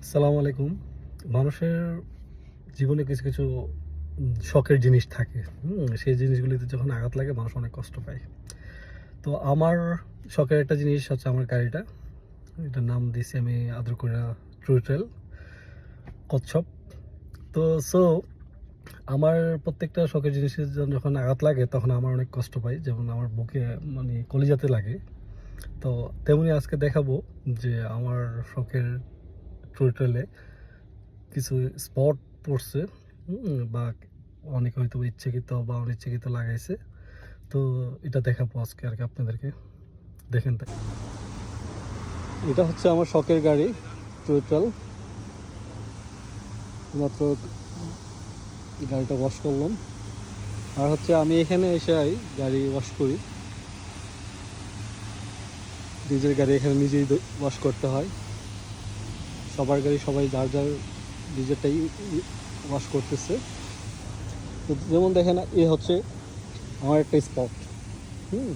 আসসালামু আলাইকুম। মানুষের জীবনে কিছু, কিছু শখের জিনিস থাকে। সেই জিনিসগুলিতে যখন আঘাত লাগে মানুষ অনেক কষ্ট পায়। তো আমার শখের একটা জিনিস হচ্ছে আমার গাড়িটা। এটার নাম দিয়েছি আমি আদর করে ট্রু ট্রেল কচ্ছপ। তো সো আমার প্রত্যেকটা শখের জিনিসের যখন আঘাত লাগে তখন আমার অনেক কষ্ট পাই। যেমন আমার বুকে মানে কলিজাতে লাগে। তো তেমনি আজকে দেখাবো যে আমার শখের ট্রু ট্রেলে কিছু স্পট পড়ছে, বা অনেকে হয়তো ইচ্ছাকৃত বা অনিচ্ছাকৃত লাগাইছে। তো এটা দেখাবো আজকে আর কি আপনাদেরকে। দেখেন তাই, এটা হচ্ছে আমার শখের গাড়ি টোটাল। মাত্র গাড়িটা ওয়াশ করলাম। আর হচ্ছে আমি এখানে এসে গাড়ি ওয়াশ করি। নিজের গাড়ি এখানে নিজেই ওয়াশ করতে হয়। সবার গাড়ি সবাই যার যার নিজেরটাই ওয়াশ করতেছে। তো যেমন দেখেন, এ হচ্ছে আমার একটা স্পট। হুম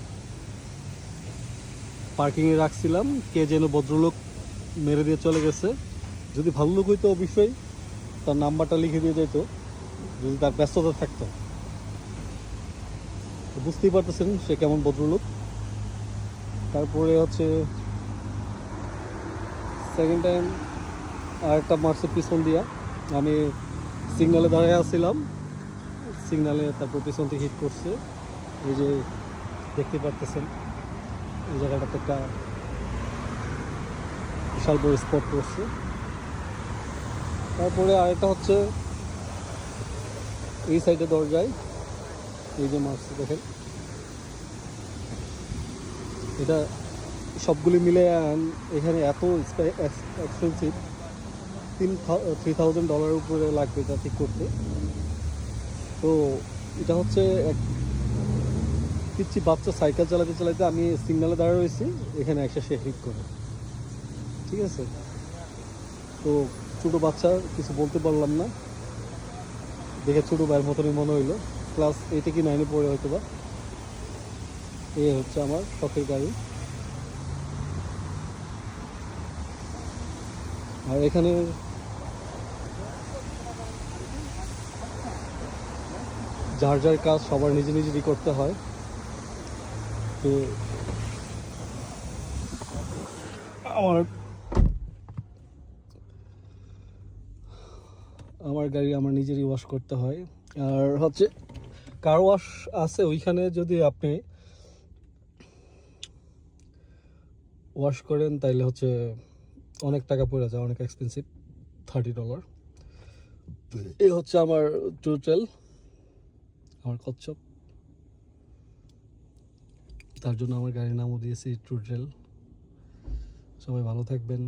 পার্কিংয়ে রাখছিলাম, কে যেন ভদ্রলোক মেরে দিয়ে চলে গেছে। যদি ভালো লোক হইতো অবশ্যই তার নাম্বারটা লিখে দিয়ে যেত, যদি তার ব্যস্ততা থাকতো। তো বুঝতেই পারতেছেন সে কেমন ভদ্রলোক। তারপরে হচ্ছে সেকেন্ড টাইম আরেকটা মারছে পিছন দিয়া। আমি সিগনালে দাঁড়িয়ে আসছিলাম, সিগনালে তারপর পিছন থেকে হিট করছে। এই যে দেখতে পারতেছেন এই জায়গাটাতে একটা বিশাল বড় স্পট পড়ছে। তারপরে আরেকটা হচ্ছে এই সাইডে দরজায়, এই যে মারছে দেখেন। এটা সবগুলি মিলে এখানে এত এক্সপেন্সিভ, $3,000 উপরে লাগবে এটা ঠিক করতে। তো এটা হচ্ছে এক পিচ্ছি বাচ্চা সাইকেল চালাতে চালাতে আমি সিগনালে দাঁড়া রয়েছি, এখানে একটা সে হিট করে। ঠিক আছে, তো ছোটো বাচ্চা কিছু বলতে পারলাম না, দেখে ছোটো ভাইয়ের মতনই মনে হইলো। ক্লাস 8 কি 9 পড়ে হয়তো বা। এ হচ্ছে আমার শখের গাড়ি। আর এখানে যার যার কাজ সবার নিজে নিজেরই করতে হয়। তো আমার আমার গাড়ি আমার নিজেরই ওয়াশ করতে হয়। আর হচ্ছে কার ওয়াশ আছে ওইখানে, যদি আপনি ওয়াশ করেন তাইলে হচ্ছে অনেক টাকা পড়ে যায়, অনেক এক্সপেন্সিভ, $30। এই হচ্ছে আমার টোটাল, আমার কচ্ছপ। তার জন্য আমার গাড়ির নামও দিয়েছি ট্রুট্রেল। সবাই ভালো থাকবেন।